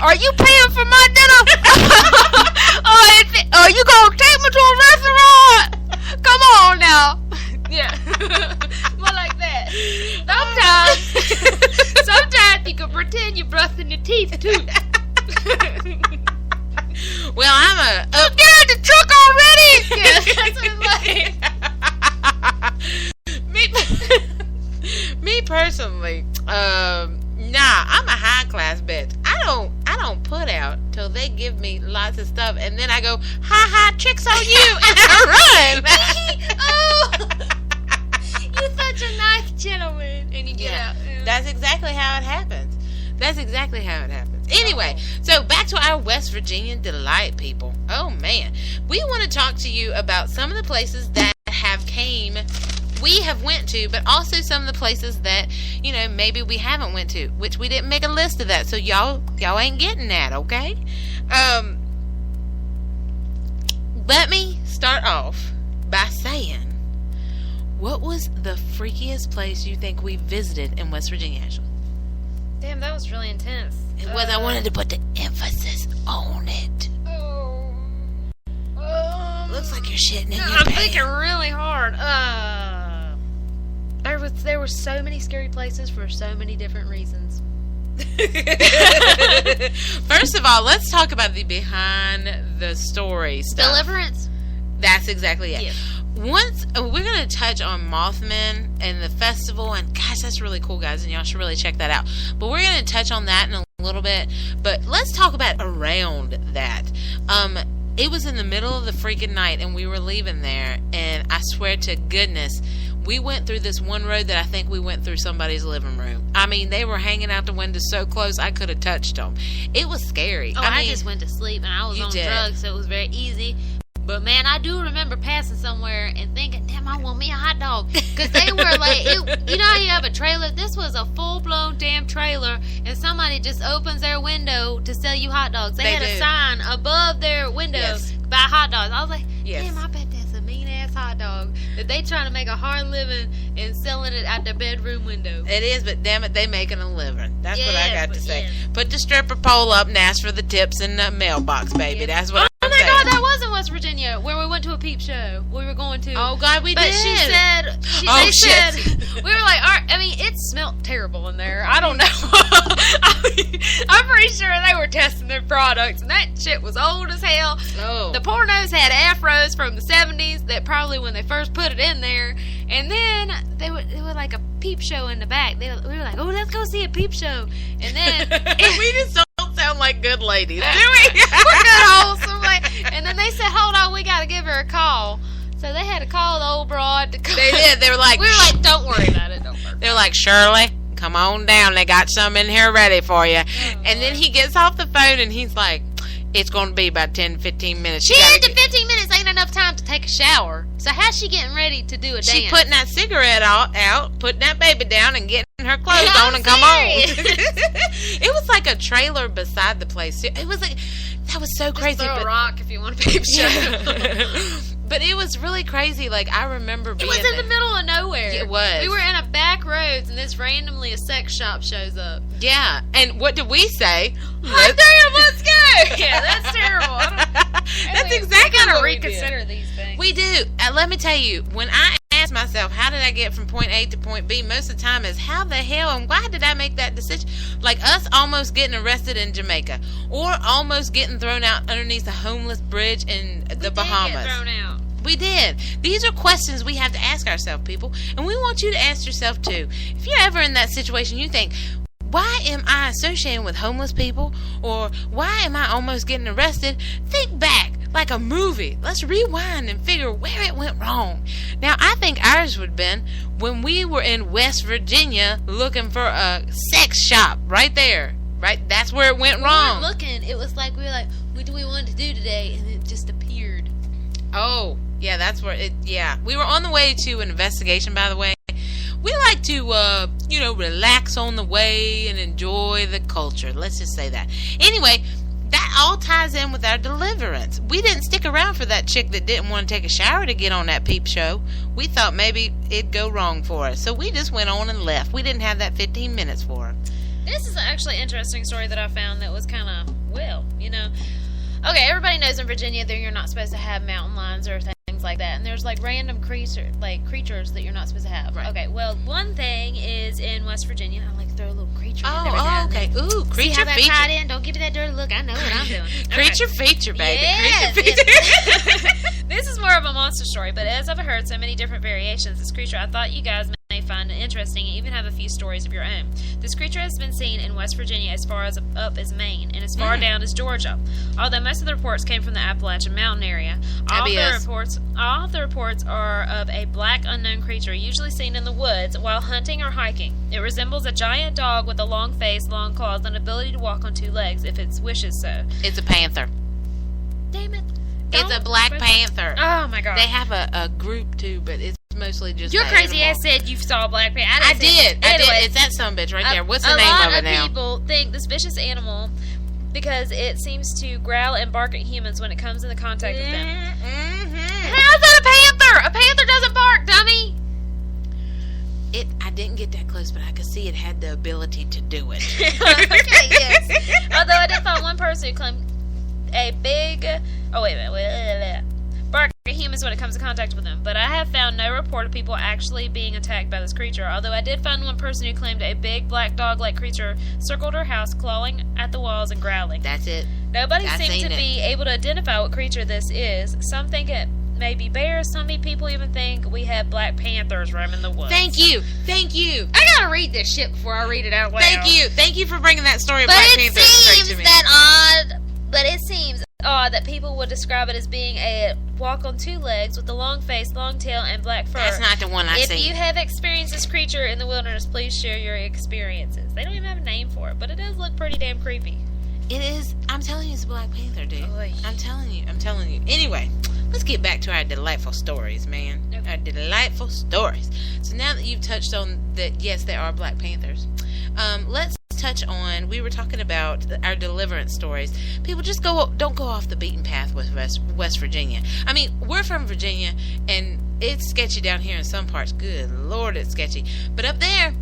Are you paying for my dinner? Are you gonna take me to a restaurant? Come on now. Yeah. More like that. Sometimes you can pretend you're brushing your teeth too. Well, I'm get out the truck already. Yeah, that's what it's like. Me personally, I'm a high class bitch. I don't put out till they give me lots of stuff, and then I go, ha, tricks on you, and I run. Oh, you're such a nice gentleman, and you get out. Yeah. That's exactly how it happens. Anyway, so back to our West Virginian delight, people. Oh man, we want to talk to you about some of the places that we have went to, but also some of the places that, maybe we haven't went to, which we didn't make a list of that, so y'all ain't getting that, okay? Let me start off by saying, what was the freakiest place you think we visited in West Virginia, Ashley? Damn, that was really intense. It was. I wanted to put the emphasis on it. Looks like you're shitting in your pants. I'm thinking really hard. There were so many scary places for so many different reasons. First of all, let's talk about the behind the story stuff. Deliverance? That's exactly it. Yeah. Once we're going to touch on Mothman and the festival, and gosh, that's really cool, guys, and y'all should really check that out. But we're going to touch on that in a little bit. But let's talk about around that. It was in the middle of the freaking night, and we were leaving there, and I swear to goodness, we went through this one road that I think we went through somebody's living room. I mean, they were hanging out the window so close I could have touched them. It was scary. I just went to sleep, and I was on drugs, so it was very easy. But man, I do remember passing somewhere and thinking, damn, I want me a hot dog. Because they were like, you know how you have a trailer? This was a full-blown damn trailer, and somebody just opens their window to sell you hot dogs. They had a sign above their window about hot dogs. I was like, damn, I bet that's a mean-ass hot dog that they trying to make a hard living and selling it out their bedroom window. It is, but damn it, they making a living. That's what I got to say. Yeah. Put the stripper pole up and ask for the tips in the mailbox, baby. Yeah. That's what I'm saying. Oh my God, that was in West Virginia where we went to a peep show. We were going to. Oh God, we did. But she said, they said, we were like, I mean, it smelled terrible in there. I don't know. I'm pretty sure they were testing their products, and that shit was old as hell. Oh. The pornos had afros from the 70s that probably when they first put it in there, and then they were like a peep show in the back. We were like, oh, let's go see a peep show, and then we just don't sound like good ladies, do we? We're good wholesome. And then they said, hold on, we got to give her a call. So they had to call the old broad to come. They did. They were like, we were like, don't worry about it. Don't worry. They were like, Shirley, come on down. They got some in here ready for you. And then he gets off the phone and he's like, it's going to be about 10 to 15 minutes. 10 to 15 minutes ain't enough time to take a shower. So how's she getting ready to do a dance? She putting that cigarette out, putting that baby down, and getting her clothes on and come on. It was like a trailer beside the place. It was like, that was so crazy. Just throw a rock if you want to peep show. But it was really crazy. Like, I remember being It was in the middle of nowhere. It was. We were in a back roads, and this randomly a sex shop shows up. Yeah. And what did we say? Let's go. Yeah, that's terrible. That's exactly what we reconsider these things. We do. Let me tell you, when I ask myself, how did I get from point A to point B, most of the time is, how the hell and why did I make that decision? Like us almost getting arrested in Jamaica, or almost getting thrown out underneath a homeless bridge in the Bahamas. We did get thrown out. We did. These are questions we have to ask ourselves, people, and we want you to ask yourself too. If you're ever in that situation, you think, why am I associating with homeless people? Or why am I almost getting arrested? Think back, like a movie. Let's rewind and figure where it went wrong. Now, I think ours would have been when we were in West Virginia looking for a sex shop right there. Right? That's where it went wrong. We weren't looking. It was like, we were like, what do we want to do today? And it just appeared. Oh, yeah, that's where it, yeah. We were on the way to an investigation, by the way. We like to, relax on the way and enjoy the culture. Let's just say that. Anyway, that all ties in with our deliverance. We didn't stick around for that chick that didn't want to take a shower to get on that peep show. We thought maybe it'd go wrong for us. So we just went on and left. We didn't have that 15 minutes for her. This is actually an interesting story that I found that was kind of will, Okay, everybody knows in Virginia that you're not supposed to have mountain lions or things like that, and there's like random creatures that you're not supposed to have. Right. Okay, well, one thing is in West Virginia. I like to throw a little creature in every now Oh, and okay. then. Ooh, creature See how that feature. tied in? Don't give me that dirty look. I know what I'm doing. Creature feature, baby. Yes, Creature feature. This is more of a monster story, but as I've heard so many different variations of this creature, I thought you guys may find it interesting and even have a few stories of your own. This creature has been seen in West Virginia as far as up as Maine and as far down as Georgia. Although most of the reports came from the Appalachian Mountain area, all of the reports are of a black unknown creature usually seen in the woods while hunting or hiking. It resembles a giant dog with a long face, long claws, and ability to walk on two legs if it wishes so. It's a panther. Damn it. It's a black panther. Oh my god. They have a group too, but it's mostly just Your crazy animal. ass said you saw a black panther. I did. Anyway, It's that sumbitch right there. What's the name of it now? A lot of people think this vicious animal because it seems to growl and bark at humans when it comes into contact with them. Mm-hmm. How's that a panther? A panther doesn't bark, dummy. I didn't get that close, but I could see it had the ability to do it. Okay, yes. Although I did find one person who claimed a big... Oh, wait a minute. Bark at humans when it comes in contact with them. But I have found no report of people actually being attacked by this creature. Although I did find one person who claimed a big black dog-like creature circled her house, clawing at the walls and growling. That's it. Nobody seems to be able to identify what creature this is. Some think it may be bears. Some people even think we have black panthers roaming the woods. Thank you. I gotta read this shit before I read it out loud. Thank you for bringing that story of Black Panther straight to me. But it seems odd that people would describe it as being a walk on two legs with a long face, long tail, and black fur. That's not the one I see. If you have experienced this creature in the wilderness, please share your experiences. They don't even have a name for it, but it does look pretty damn creepy. It is. I'm telling you, it's a Black Panther, dude. Oy. I'm telling you. Anyway, let's get back to our delightful stories, man. Okay. Our delightful stories. So now that you've touched on that, yes, there are Black Panthers. Let's touch on. We were talking about our deliverance stories. People just don't go off the beaten path with West Virginia. I mean, we're from Virginia, and it's sketchy down here in some parts. Good Lord, it's sketchy. But up there,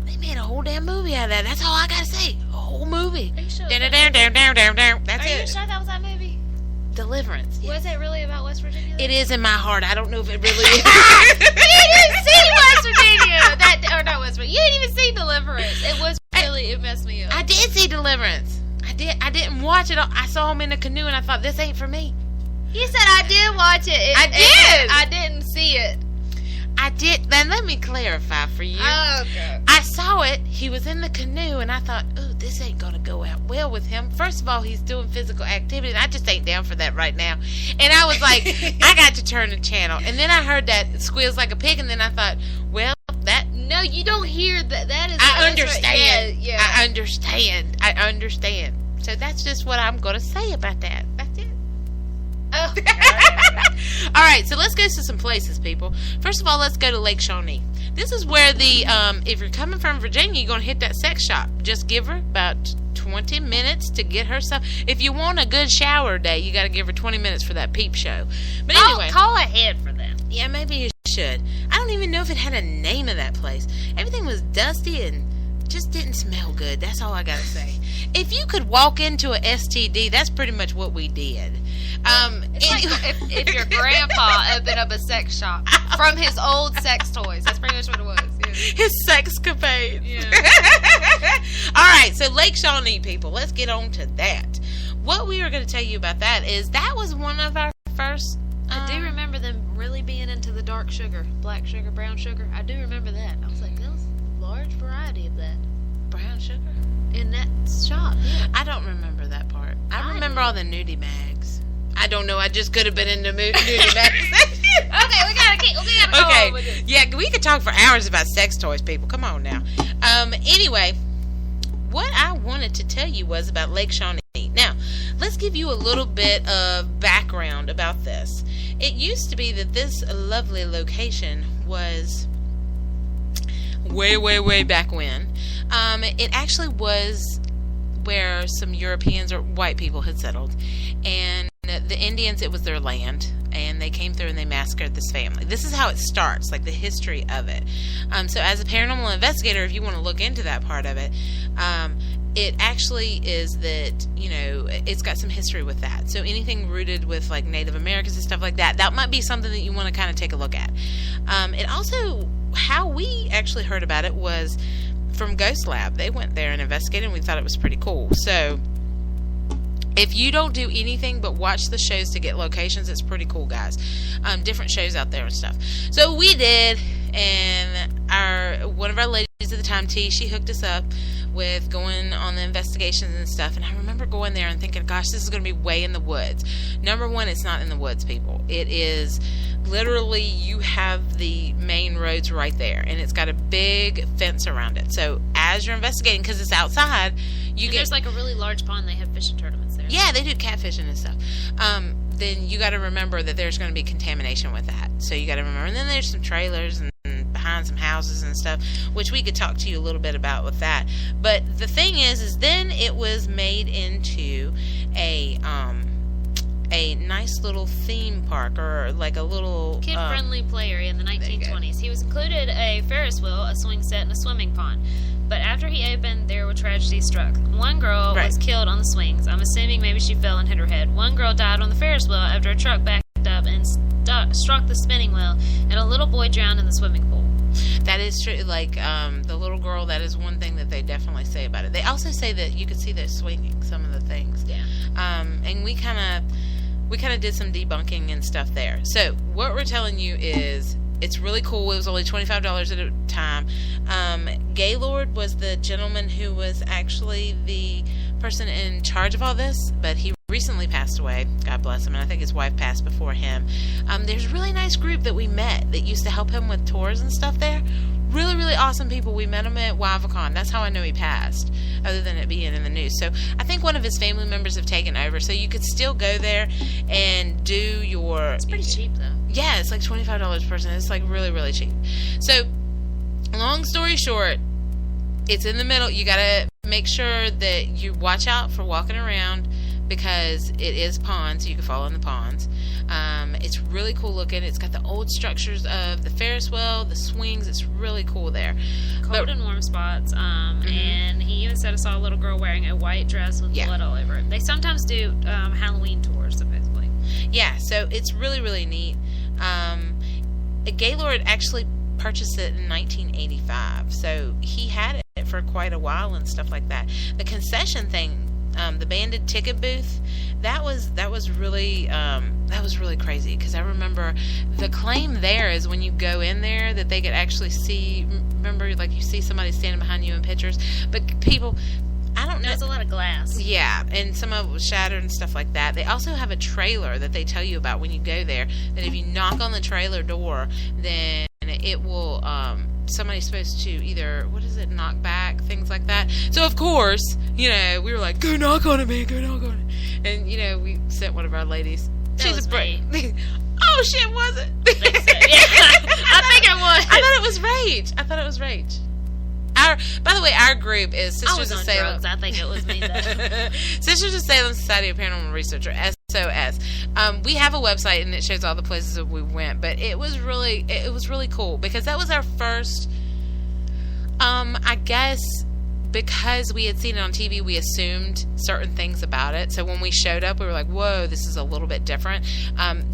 they made a whole damn movie out of that. That's all I gotta say. A whole movie. Are you sure? That's Are it. you sure that was that movie? Deliverance. Yeah. Was it really about West Virginia? It is in my heart. I don't know if it really is. You didn't see West Virginia. Not West Virginia. You didn't even see Deliverance. It was really. It messed me up. I did see Deliverance. I didn't watch it all. I saw him in the canoe and I thought, this ain't for me. You said I did watch it. I did. I didn't see it. I did. Then let me clarify for you. Okay. I saw it. He was in the canoe, and I thought, "Ooh, this ain't gonna go out well with him." First of all, he's doing physical activity, and I just ain't down for that right now. And I was like, I got to turn the channel. And then I heard that squeals like a pig, and then I thought, well, that. No, you don't hear that. That is. I understand. Yeah. I understand. So that's just what I'm gonna say about that. That's it. Oh. All right, so let's go to some places, people. First of all, let's go to Lake Shawnee. This is where if you're coming from Virginia, you're going to hit that sex shop. Just give her about 20 minutes to get her some. If you want a good shower day, you got to give her 20 minutes for that peep show. But anyway. Call ahead for that. Yeah, maybe you should. I don't even know if it had a name of that place. Everything was dusty and just didn't smell good. That's all I got to say. If you could walk into a STD, that's pretty much what we did. It's like if your grandpa opened up a sex shop from his old sex toys. That's pretty much what it was. Yeah. His sexcapades. Yeah. All right, so Lake Shawnee, people. Let's get on to that. What we are going to tell you about that is that was one of our first... I do remember them really being into the dark sugar. Black sugar, brown sugar. I do remember that. I was like, there was a large variety of that. Brown sugar? In that shop, yeah. I don't remember that part. I remember all the nudie mags. I don't know. I just could have been in the nudie mags. Okay, we gotta go on with this. Yeah, we could talk for hours about sex toys, people. Come on now. Anyway, what I wanted to tell you was about Lake Shawnee. Now, let's give you a little bit of background about this. It used to be that this lovely location was way back when. It actually was where some Europeans or white people had settled, and the Indians, it was their land, and they came through and they massacred this family. This is how it starts, like the history of it. So as a paranormal investigator, if you want to look into that part of it, it actually is that, it's got some history with that. So anything rooted with like Native Americans and stuff like that, that might be something that you want to kind of take a look at. It also, how we actually heard about it was from Ghost Lab. They went there and investigated, and we thought it was pretty cool. So if you don't do anything but watch the shows to get locations, it's pretty cool, guys. Different shows out there and stuff. So we did, and one of our ladies at the time, T, she hooked us up with going on the investigations and stuff. And I remember going there and thinking, gosh, this is going to be way in the woods. Number one, it's not in the woods, people. It is literally, you have the main roads right there, and it's got a big fence around it. So as you're investigating, because it's outside, there's like a really large pond. They have fishing tournaments there. Yeah, they do catfishing and stuff. Then you got to remember that there's going to be contamination with that. So you got to remember. And then there's some trailers and behind some houses and stuff, which we could talk to you a little bit about with that. But the thing is then it was made into a nice little theme park, or like a little kid-friendly play area in the 1920s. He was included a Ferris wheel, a swing set, and a swimming pond. But after he opened, there were tragedies struck. One girl was killed on the swings. I'm assuming maybe she fell and hit her head. One girl died on the Ferris wheel after a truck backed up and struck the spinning wheel, and a little boy drowned in the swimming pool. That is true. Like, the little girl, that is one thing that they definitely say about it. They also say that you could see they're swinging some of the things. Yeah. And we kind of did some debunking and stuff there. So what we're telling you is, it's really cool. It was only $25 at a time. Gaylord was the gentleman who was actually the person in charge of all this, but he recently passed away. God bless him. And I think his wife passed before him. There's a really nice group that we met that used to help him with tours and stuff there. Really, really awesome people. We met him at WivaCon. That's how I know he passed, other than it being in the news. So I think one of his family members have taken over. So you could still go there and do your... It's pretty cheap, though. Yeah, it's like $25 per person. It's like really, really cheap. So, long story short, it's in the middle. You got to make sure that you watch out for walking around, because it is ponds, so you can fall in the ponds. It's really cool looking. It's got the old structures of the Ferris wheel, the swings. It's really cool there. Cold and warm spots. And he even said I saw a little girl wearing a white dress with blood all over it. They sometimes do Halloween tours, supposedly. Yeah, so it's really, really neat. Gaylord actually purchased it in 1985, so he had it for quite a while and stuff like that. The concession thing, the banded ticket booth, that was really crazy, because I remember the claim there is when you go in there that they could actually see. Remember, like, you see somebody standing behind you in pictures, but people, I don't know. There's a lot of glass. Yeah, and some of it was shattered and stuff like that. They also have a trailer that they tell you about when you go there, that if you knock on the trailer door, then it will, somebody's supposed to either, knock back, things like that. So, of course, we were like, go knock on it, man, go knock on it. And, we sent one of our ladies. She's a break. Oh, shit, was it? I think so. Yeah, I think it was. I thought it was Rach. By the way, our group is Sisters of Salem. Drugs. I think it was me, though. Sisters of Salem Society of Paranormal Research, or SOS. We have a website, and it shows all the places that we went. But it was really cool, because that was our first. I guess because we had seen it on TV, we assumed certain things about it. So when we showed up, we were like, "Whoa, this is a little bit different."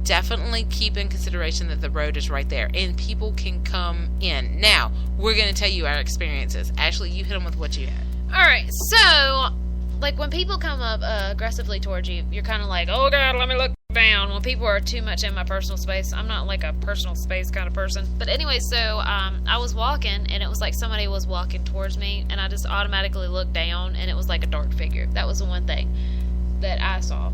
Definitely keep in consideration that the road is right there, and people can come in. Now, we're going to tell you our experiences. Ashley, you hit them with what you had. All right, so, like, when people come up aggressively towards you, you're kind of like, oh, God, let me look down. When people are too much in my personal space, I'm not, like, a personal space kind of person. But anyway, so I was walking, and it was like somebody was walking towards me, and I just automatically looked down, and it was like a dark figure. That was the one thing that I saw.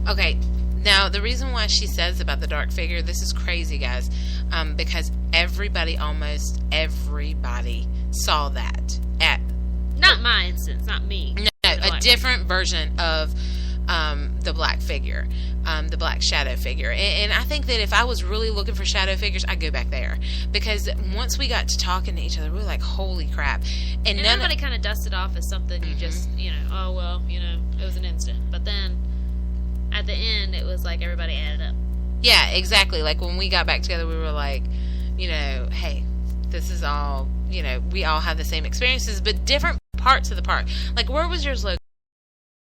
Okay. Now, the reason why she says about the dark figure, this is crazy, guys, because almost everybody saw that. Not my instance, not me. No, a different version of the black figure, the black shadow figure. And I think that if I was really looking for shadow figures, I'd go back there. Because once we got to talking to each other, we were like, holy crap. And everybody kind of dusted off as something you just, oh, well, it was an instant. But then at the end, it was like everybody added up. Yeah, exactly. Like when we got back together, we were like, hey, this is all, we all have the same experiences, but different parts of the park. Like, where was yours located?